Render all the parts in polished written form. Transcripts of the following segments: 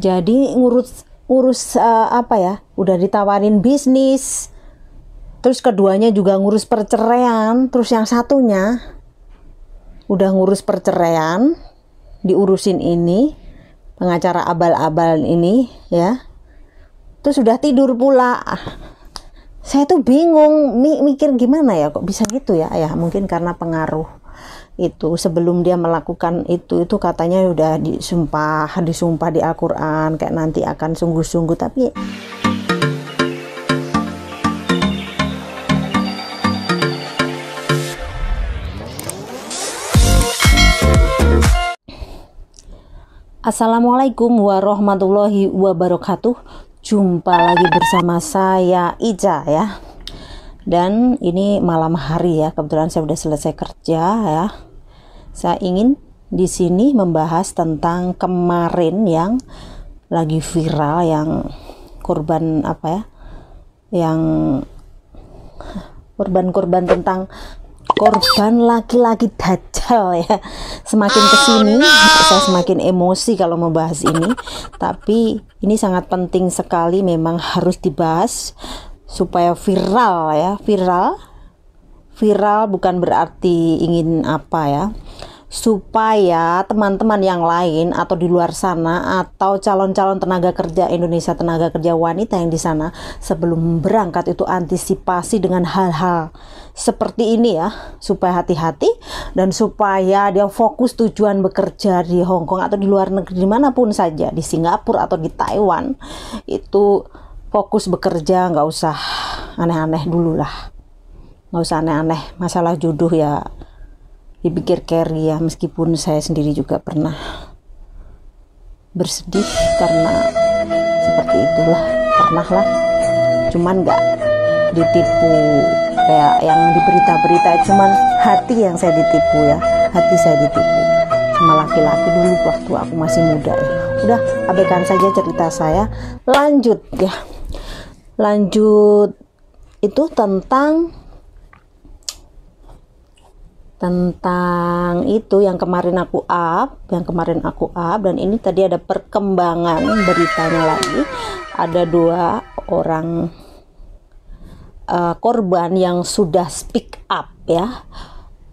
Jadi ngurus apa ya, udah ditawarin bisnis, terus keduanya juga ngurus perceraian, terus yang satunya udah ngurus perceraian, diurusin ini pengacara abal-abal ini ya, terus sudah tidur pula. Saya tuh bingung mikir gimana ya, kok bisa gitu ya. Ya mungkin karena pengaruh itu sebelum dia melakukan itu katanya udah disumpah di Al-Quran kayak nanti akan sungguh-sungguh. Tapi Assalamualaikum warahmatullahi wabarakatuh. Jumpa lagi bersama saya Ica ya. Dan ini malam hari ya, kebetulan saya udah selesai kerja ya. Saya ingin di sini membahas tentang kemarin yang lagi viral, yang korban apa ya, yang korban tentang korban laki-laki dajjal ya. Semakin kesini saya semakin emosi kalau membahas ini, tapi ini sangat penting sekali, memang harus dibahas supaya viral ya. Viral bukan berarti ingin apa ya, supaya teman-teman yang lain atau di luar sana atau calon-calon tenaga kerja Indonesia, tenaga kerja wanita yang di sana sebelum berangkat itu antisipasi dengan hal-hal seperti ini ya, supaya hati-hati dan supaya dia fokus tujuan bekerja di Hong Kong atau di luar negeri dimanapun saja, di Singapura atau di Taiwan, itu fokus bekerja, nggak usah aneh-aneh dulu lah, nggak usah aneh-aneh. Masalah jodoh ya dipikir carry ya, meskipun saya sendiri juga pernah bersedih karena seperti itulah, pernah lah, cuman nggak ditipu kayak yang di berita-berita, cuman hati yang saya ditipu ya, hati saya ditipu sama laki-laki dulu waktu aku masih muda ya. Udah, abaikan saja cerita saya, lanjut ya. Lanjut itu tentang itu yang kemarin aku up, dan ini tadi ada perkembangan beritanya lagi. Ada 2 orang korban yang sudah speak up ya,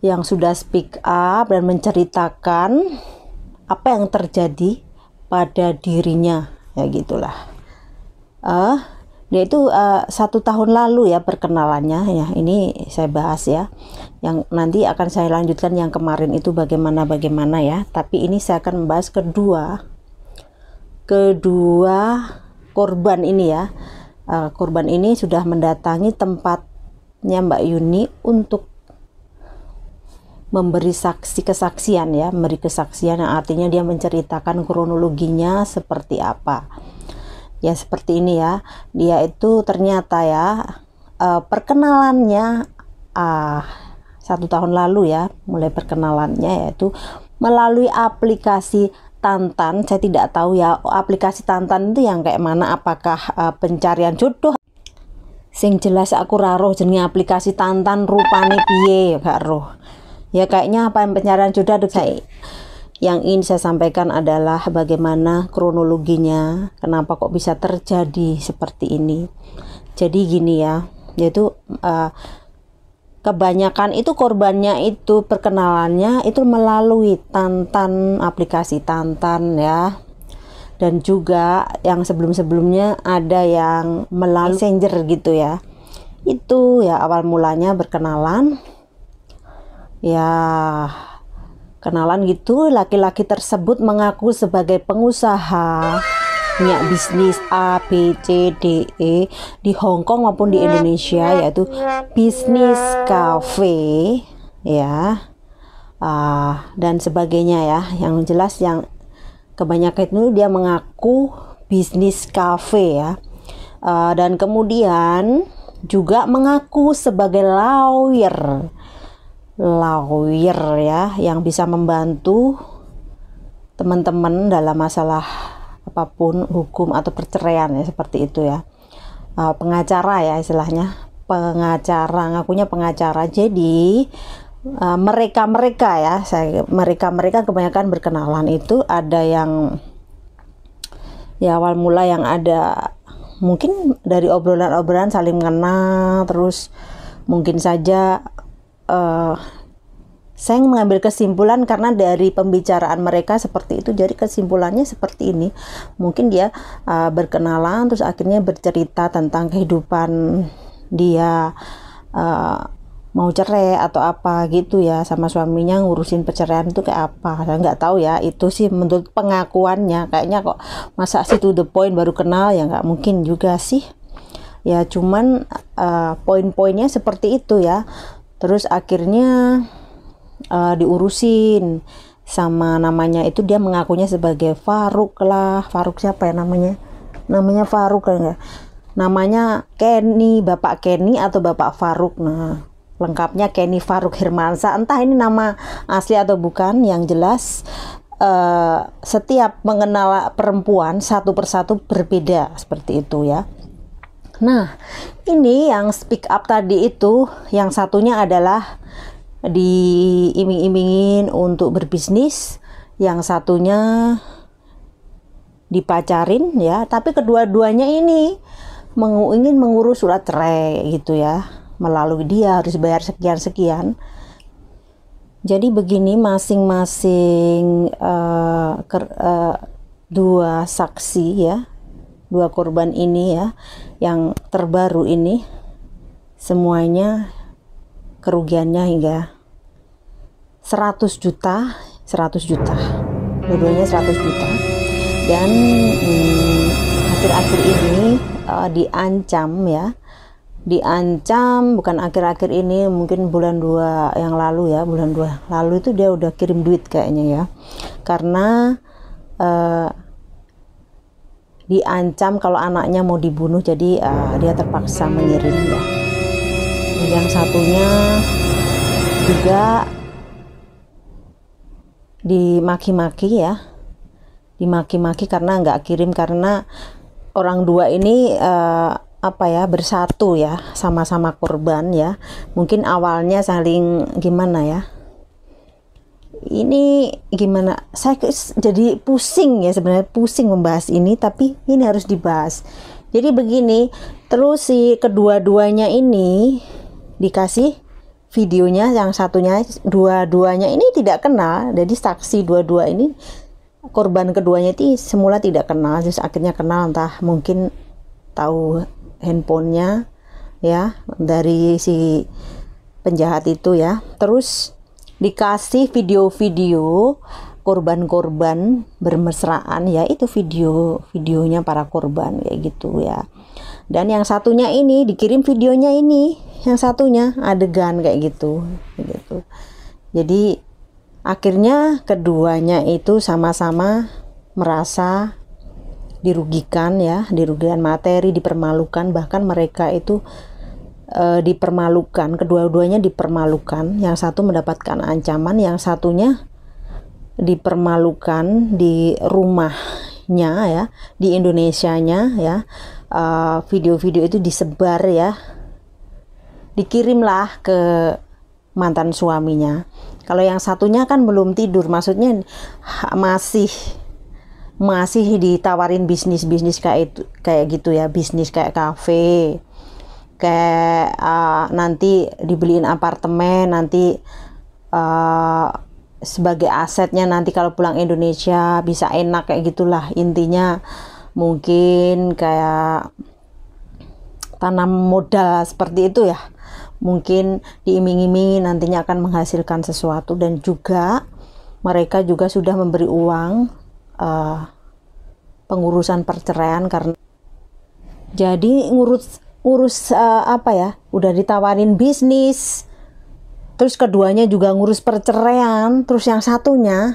yang sudah speak up dan menceritakan apa yang terjadi pada dirinya ya, gitulah. Dia itu 1 tahun lalu ya perkenalannya ya, ini saya bahas ya. Yang nanti akan saya lanjutkan yang kemarin itu bagaimana ya, tapi ini saya akan membahas kedua korban ini ya. Korban ini sudah mendatangi tempatnya Mbak Yuni untuk memberi kesaksian ya, memberi kesaksian yang artinya dia menceritakan kronologinya seperti apa. Ya seperti ini ya, dia itu ternyata ya perkenalannya 1 tahun lalu ya, mulai perkenalannya yaitu melalui aplikasi Tantan. Saya tidak tahu ya aplikasi Tantan itu yang kayak mana, apakah pencarian jodoh. Sing jelas aku roh jenenge aplikasi Tantan rupane piye gak roh. Ya kayaknya apa yang pencarian jodoh ada saya. Yang ingin saya sampaikan adalah bagaimana kronologinya, kenapa kok bisa terjadi seperti ini. Jadi gini ya, yaitu kebanyakan itu korbannya itu perkenalannya itu melalui Tantan, aplikasi Tantan ya. Dan juga yang sebelum-sebelumnya ada yang melalui Messenger gitu ya. Itu ya awal mulanya berkenalan. Ya kenalan gitu, laki-laki tersebut mengaku sebagai pengusaha, punya bisnis A, B, C, D, E di Hong Kong maupun di Indonesia, yaitu bisnis cafe ya, dan sebagainya ya. Yang jelas yang kebanyakan itu dia mengaku bisnis cafe ya, dan kemudian juga mengaku sebagai lawyer ya, yang bisa membantu teman-teman dalam masalah apapun hukum atau perceraian ya, seperti itu ya. Pengacara ya istilahnya, pengacara, ngakunya pengacara. Jadi mereka kebanyakan berkenalan itu ada yang Ya awal mula yang ada mungkin dari obrolan-obrolan saling mengenal, terus mungkin saja saya mengambil kesimpulan karena dari pembicaraan mereka seperti itu, jadi kesimpulannya seperti ini. Mungkin dia berkenalan terus akhirnya bercerita tentang kehidupan dia mau cerai atau apa gitu ya, sama suaminya ngurusin perceraian itu kayak apa. Saya nggak tahu ya, itu sih menurut pengakuannya kayaknya kok masa sih to the point baru kenal, ya nggak mungkin juga sih ya, cuman poin-poinnya seperti itu ya. Terus akhirnya diurusin sama namanya itu, dia mengakunya sebagai Faruk lah. Faruk siapa ya namanya Faruk kan enggak, namanya Kenny, Bapak Kenny atau Bapak Faruk. Nah lengkapnya Kenny Faruk Hermansyah, entah ini nama asli atau bukan. Yang jelas setiap mengenal perempuan satu persatu berbeda seperti itu ya. Nah ini yang speak up tadi itu, yang satunya adalah diiming-imingin untuk berbisnis, yang satunya dipacarin ya, tapi kedua-duanya ini ingin mengurus surat cerai gitu ya, melalui dia harus bayar sekian-sekian. Jadi begini, masing-masing dua saksi ya, dua korban ini ya, yang terbaru ini semuanya kerugiannya hingga 100 juta, dua-duanya 100 juta. Dan akhir-akhir ini diancam ya, bukan akhir-akhir ini, mungkin bulan 2 yang lalu ya, bulan 2 lalu itu dia udah kirim duit kayaknya ya, karena diancam kalau anaknya mau dibunuh, jadi dia terpaksa mengirim ya. Yang satunya juga dimaki-maki ya, dimaki-maki karena nggak kirim, karena orang dua ini bersatu ya, sama-sama korban ya. Mungkin awalnya saling gimana ya, ini gimana, saya jadi pusing ya, sebenarnya pusing membahas ini, tapi ini harus dibahas. Jadi begini, terus si kedua-duanya ini dikasih videonya, yang satunya, dua-duanya ini tidak kenal. Jadi saksi dua-dua ini, korban keduanya itu semula tidak kenal, terus akhirnya kenal, entah mungkin tahu handphonenya ya dari si penjahat itu ya. Terus dikasih video-video korban-korban bermesraan ya, itu videonya para korban kayak gitu ya. Dan yang satunya ini dikirim videonya ini, yang satunya adegan kayak gitu. Jadi akhirnya keduanya itu sama-sama merasa dirugikan ya, dirugikan materi, dipermalukan, bahkan mereka itu dipermalukan, kedua-duanya dipermalukan. Yang satu mendapatkan ancaman, yang satunya dipermalukan di rumahnya ya, di Indonesianya ya. Video-video itu disebar ya, dikirimlah ke mantan suaminya. Kalau yang satunya kan belum tidur, maksudnya masih ditawarin bisnis kayak gitu ya, bisnis kayak kafe, kayak nanti dibeliin apartemen, nanti sebagai asetnya nanti kalau pulang Indonesia bisa enak kayak gitulah intinya. Mungkin kayak tanam modal seperti itu ya, mungkin diiming-imingi nantinya akan menghasilkan sesuatu. Dan juga mereka juga sudah memberi uang pengurusan perceraian, karena jadi ngurus udah ditawarin bisnis, terus keduanya juga ngurus perceraian, terus yang satunya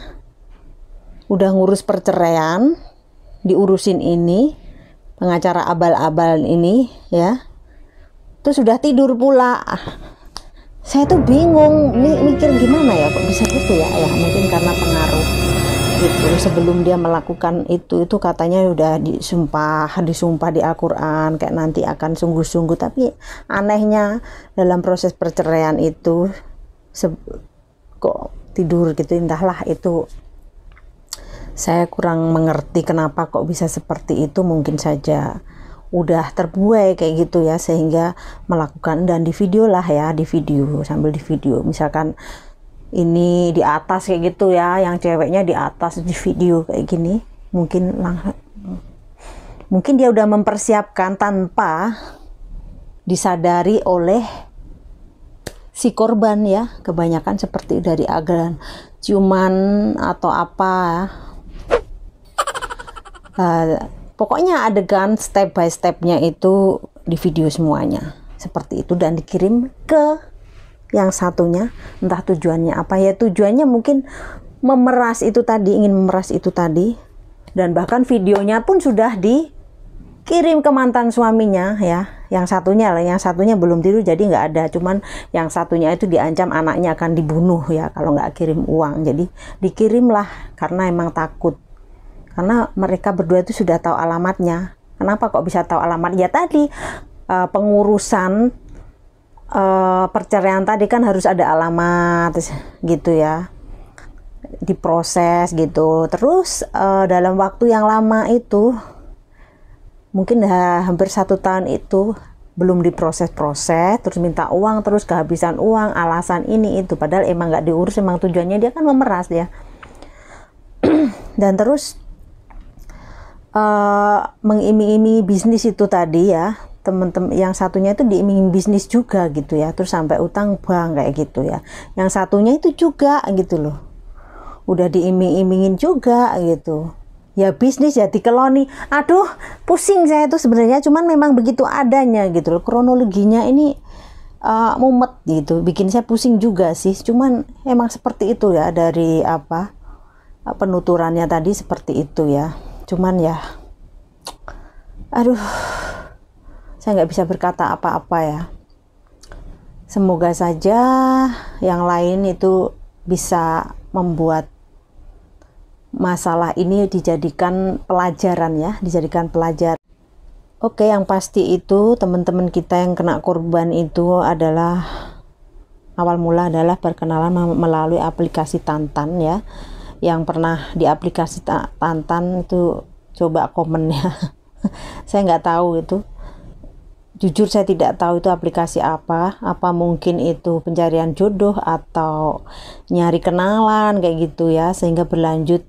udah ngurus perceraian, diurusin ini pengacara abal-abal ini ya, terus sudah tidur pula. Saya tuh bingung mikir gimana ya, kok bisa gitu ya, mungkin karena pengaruh gitu. Sebelum dia melakukan itu katanya udah disumpah di Al-Quran kayak nanti akan sungguh-sungguh, tapi anehnya dalam proses perceraian itu kok tidur gitu, entahlah itu Saya kurang mengerti kenapa kok bisa seperti itu, mungkin saja udah terbuai kayak gitu ya, sehingga melakukan, dan di video lah ya, di video, sambil di video misalkan ini di atas kayak gitu ya, yang ceweknya di atas di video kayak gini, mungkin dia udah mempersiapkan tanpa disadari oleh si korban ya, kebanyakan seperti dari agan ciuman atau apa. Pokoknya adegan step by stepnya itu di video semuanya seperti itu, dan dikirim ke yang satunya, entah tujuannya apa ya, tujuannya mungkin memeras itu tadi, ingin memeras itu tadi, dan bahkan videonya pun sudah dikirim ke mantan suaminya ya, yang satunya belum tidur jadi nggak ada, cuman yang satunya itu diancam anaknya akan dibunuh ya kalau nggak kirim uang, jadi dikirimlah karena emang takut. Karena mereka berdua itu sudah tahu alamatnya. Kenapa kok bisa tahu alamat? Ya tadi pengurusan perceraian tadi kan harus ada alamat gitu ya, diproses gitu. Terus dalam waktu yang lama itu, mungkin hampir 1 tahun itu belum diproses-proses, terus minta uang, terus kehabisan uang, alasan ini itu, padahal emang nggak diurus, emang tujuannya dia kan memeras ya. Dan terus mengiming-imingi bisnis itu tadi ya, temen-temen yang satunya itu diiming bisnis juga gitu ya, terus sampai utang bank kayak gitu ya, yang satunya itu juga gitu loh, udah diiming-imingin juga gitu ya, bisnis ya dikeloni. Aduh pusing saya itu sebenarnya, cuman memang begitu adanya gitu loh, kronologinya ini mumet gitu, bikin saya pusing juga sih, cuman emang seperti itu ya, dari apa penuturannya tadi seperti itu ya. Cuman ya, aduh, saya nggak bisa berkata apa-apa ya. Semoga saja yang lain itu bisa membuat masalah ini dijadikan pelajaran ya, dijadikan pelajaran. Oke, yang pasti itu teman-teman kita yang kena korban itu adalah, awal mula adalah perkenalan melalui aplikasi Tantan ya. Yang pernah di aplikasi Tantan itu coba komennya. Saya nggak tahu itu, jujur saya tidak tahu itu aplikasi apa mungkin itu pencarian jodoh atau nyari kenalan kayak gitu ya, sehingga berlanjut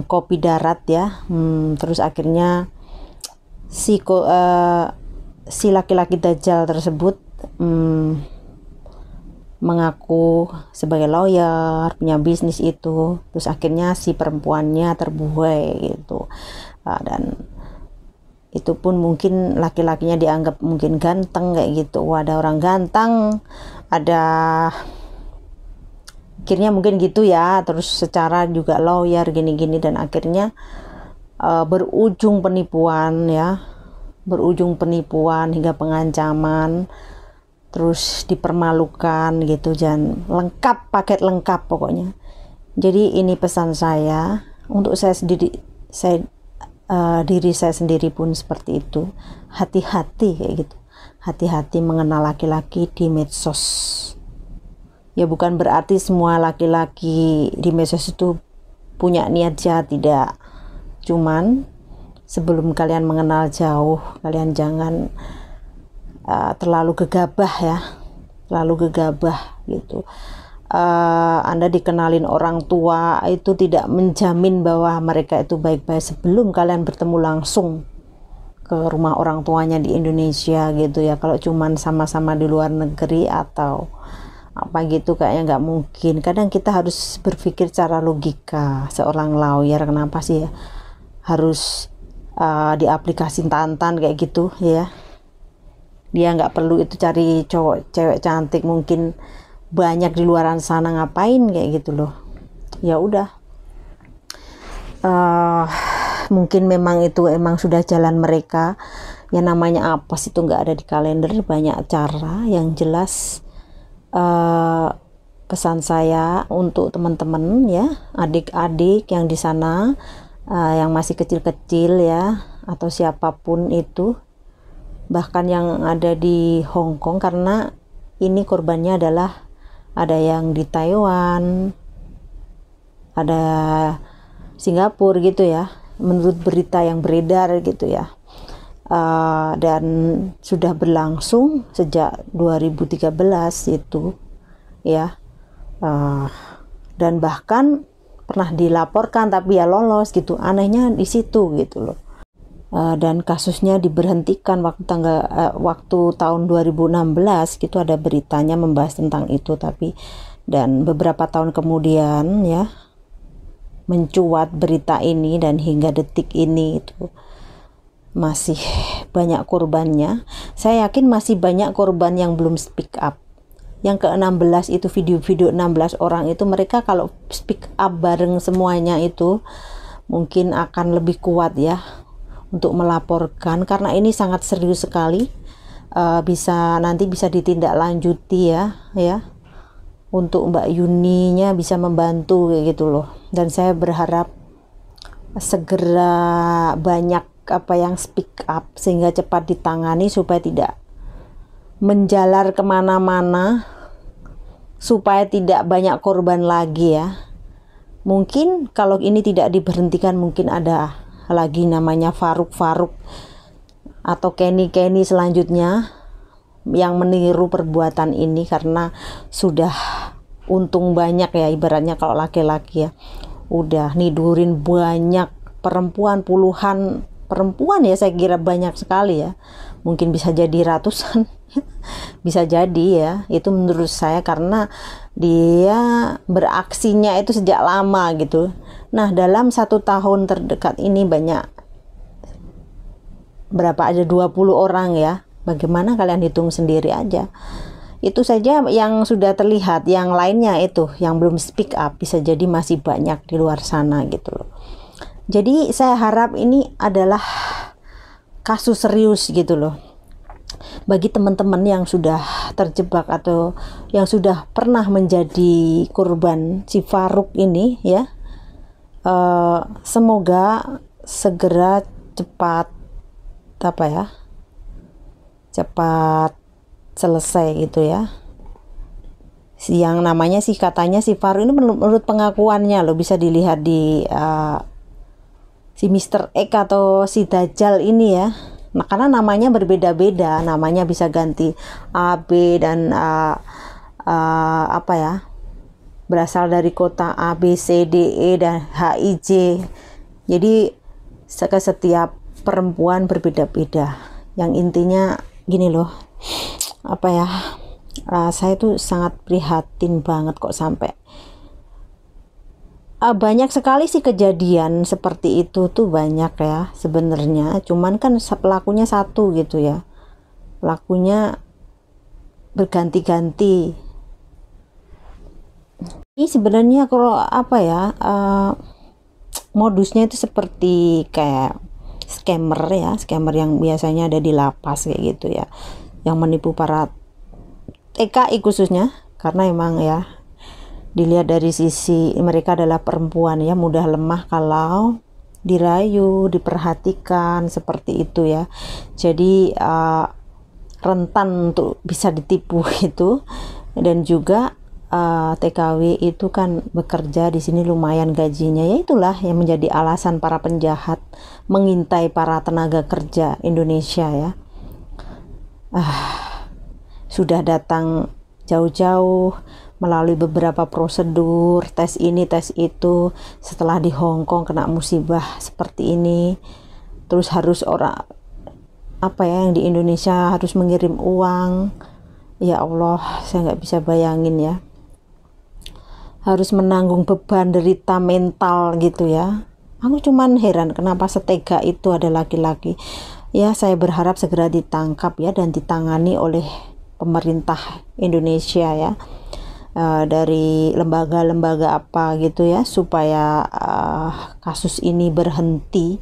kopi darat ya. Terus akhirnya si laki-laki dajjal tersebut mengaku sebagai lawyer, punya bisnis itu, terus akhirnya si perempuannya terbuai gitu. Dan itu pun mungkin laki-lakinya dianggap mungkin ganteng kayak gitu. Wah, ada orang ganteng, ada, akhirnya mungkin gitu ya, terus secara juga lawyer gini-gini, dan akhirnya berujung penipuan ya, berujung penipuan hingga pengancaman, terus dipermalukan gitu, dan lengkap, paket lengkap pokoknya. Jadi ini pesan saya untuk saya sendiri, diri saya sendiri pun seperti itu, hati-hati kayak gitu, hati-hati mengenal laki-laki di medsos ya. Bukan berarti semua laki-laki di medsos itu punya niat jahat, tidak, cuman sebelum kalian mengenal jauh, kalian jangan terlalu gegabah ya, terlalu gegabah gitu. Anda dikenalin orang tua itu tidak menjamin bahwa mereka itu baik-baik sebelum kalian bertemu langsung ke rumah orang tuanya di Indonesia gitu ya. Kalau cuman sama-sama di luar negeri atau apa gitu, kayaknya nggak mungkin. Kadang kita harus berpikir secara logika. Seorang lawyer kenapa sih ya harus di aplikasi Tantan kayak gitu ya? Dia nggak perlu itu cari cowok cewek cantik, mungkin banyak di luaran sana, ngapain kayak gitu loh. Ya udah, mungkin memang itu emang sudah jalan mereka ya, namanya apa sih itu nggak ada di kalender, banyak cara. Yang jelas pesan saya untuk teman-teman ya, adik-adik yang di sana yang masih kecil-kecil ya, atau siapapun itu, bahkan yang ada di Hong Kong, karena ini korbannya adalah ada yang di Taiwan, ada Singapura gitu ya, menurut berita yang beredar gitu ya. Dan sudah berlangsung sejak 2013 itu ya, dan bahkan pernah dilaporkan tapi ya lolos gitu, anehnya di situ gitu loh. Dan kasusnya diberhentikan waktu tahun 2016 gitu, ada beritanya membahas tentang itu, tapi dan beberapa tahun kemudian ya mencuat berita ini, dan hingga detik ini itu masih banyak korbannya. Saya yakin masih banyak korban yang belum speak up. Yang ke-16 itu, video-video 16 orang itu, mereka kalau speak up bareng semuanya itu mungkin akan lebih kuat ya untuk melaporkan, karena ini sangat serius sekali. Nanti bisa ditindaklanjuti ya untuk Mbak Yuninya bisa membantu kayak gitu loh. Dan saya berharap segera banyak yang speak up sehingga cepat ditangani supaya tidak menjalar kemana-mana, supaya tidak banyak korban lagi ya. Mungkin kalau ini tidak diberhentikan, mungkin ada lagi namanya Faruk atau Kenny selanjutnya yang meniru perbuatan ini, karena sudah untung banyak ya, ibaratnya kalau laki-laki ya udah nidurin banyak perempuan, puluhan perempuan ya, saya kira banyak sekali ya, mungkin bisa jadi ratusan bisa jadi ya, itu menurut saya, karena dia beraksinya itu sejak lama gitu. Nah, dalam 1 tahun terdekat ini banyak, berapa, ada 20 orang ya, bagaimana kalian hitung sendiri aja. Itu saja yang sudah terlihat, yang lainnya itu yang belum speak up, bisa jadi masih banyak di luar sana gitu loh. Jadi saya harap ini adalah kasus serius gitu loh, bagi teman-teman yang sudah terjebak atau yang sudah pernah menjadi korban si Faruk ini ya. Semoga segera cepat selesai gitu ya. Yang namanya sih, katanya si Faruk ini menurut pengakuannya loh, bisa dilihat di si Mr. X atau si Dajjal ini ya. Nah, karena namanya berbeda-beda, namanya bisa ganti A, B, dan berasal dari kota A, B, C, D, E, dan H, I, J. Jadi setiap perempuan berbeda-beda. Yang intinya gini loh, saya tuh sangat prihatin banget kok sampai banyak sekali sih kejadian seperti itu tuh, banyak ya sebenarnya, cuman kan pelakunya satu gitu ya, pelakunya berganti-ganti. Ini sebenarnya kalau modusnya itu seperti kayak scammer ya, scammer yang biasanya ada di lapas kayak gitu ya, yang menipu para TKI khususnya, karena emang ya dilihat dari sisi mereka adalah perempuan ya, mudah lemah kalau dirayu, diperhatikan seperti itu ya. Jadi rentan untuk bisa ditipu itu. Dan juga TKW itu kan bekerja di sini lumayan gajinya, ya itulah yang menjadi alasan para penjahat mengintai para tenaga kerja Indonesia ya. Sudah datang jauh-jauh melalui beberapa prosedur, tes ini tes itu, setelah di Hong Kong kena musibah seperti ini, terus harus yang di Indonesia harus mengirim uang. Ya Allah, saya nggak bisa bayangin ya, harus menanggung beban derita mental gitu ya. Aku cuman heran kenapa setega itu ada laki-laki ya. Saya berharap segera ditangkap ya, dan ditangani oleh pemerintah Indonesia ya, dari lembaga-lembaga apa gitu ya, supaya kasus ini berhenti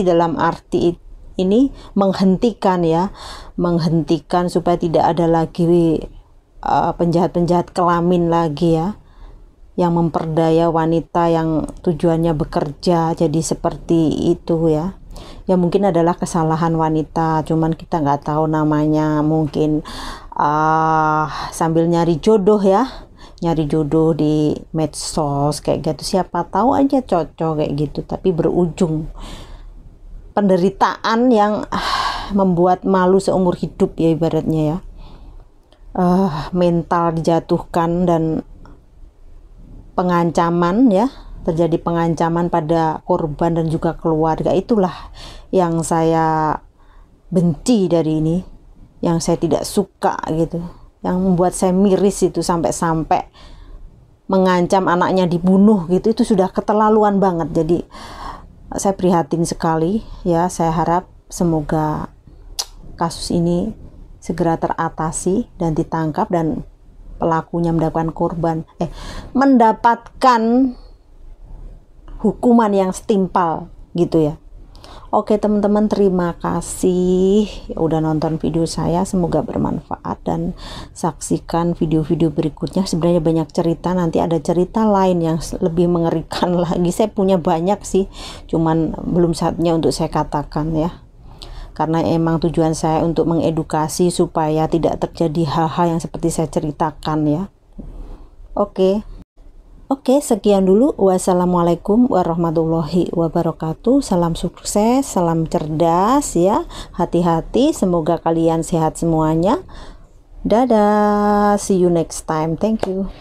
dalam arti ini menghentikan supaya tidak ada lagi penjahat-penjahat kelamin lagi ya, yang memperdaya wanita yang tujuannya bekerja jadi seperti itu ya. Ya mungkin adalah kesalahan wanita, cuman kita nggak tahu namanya, mungkin sambil nyari jodoh ya, nyari jodoh di medsos kayak gitu, siapa tahu aja cocok kayak gitu, tapi berujung penderitaan yang membuat malu seumur hidup ya ibaratnya ya. Mental dijatuhkan dan pengancaman ya, terjadi pengancaman pada korban dan juga keluarga. Itulah yang saya benci dari ini, yang saya tidak suka gitu, yang membuat saya miris itu, sampai mengancam anaknya dibunuh gitu. Itu sudah keterlaluan banget. Jadi saya prihatin sekali ya. Saya harap semoga kasus ini segera teratasi dan ditangkap, dan pelakunya mendapatkan hukuman yang setimpal gitu ya. Oke teman-teman, terima kasih udah nonton video saya, semoga bermanfaat, dan saksikan video-video berikutnya. Sebenarnya banyak cerita, nanti ada cerita lain yang lebih mengerikan lagi. Saya punya banyak sih, cuman belum saatnya untuk saya katakan ya, karena emang tujuan saya untuk mengedukasi supaya tidak terjadi hal-hal yang seperti saya ceritakan ya. Oke, sekian dulu. Wassalamualaikum warahmatullahi wabarakatuh. Salam sukses, salam cerdas ya. Hati-hati, semoga kalian sehat semuanya. Dadah, see you next time. Thank you.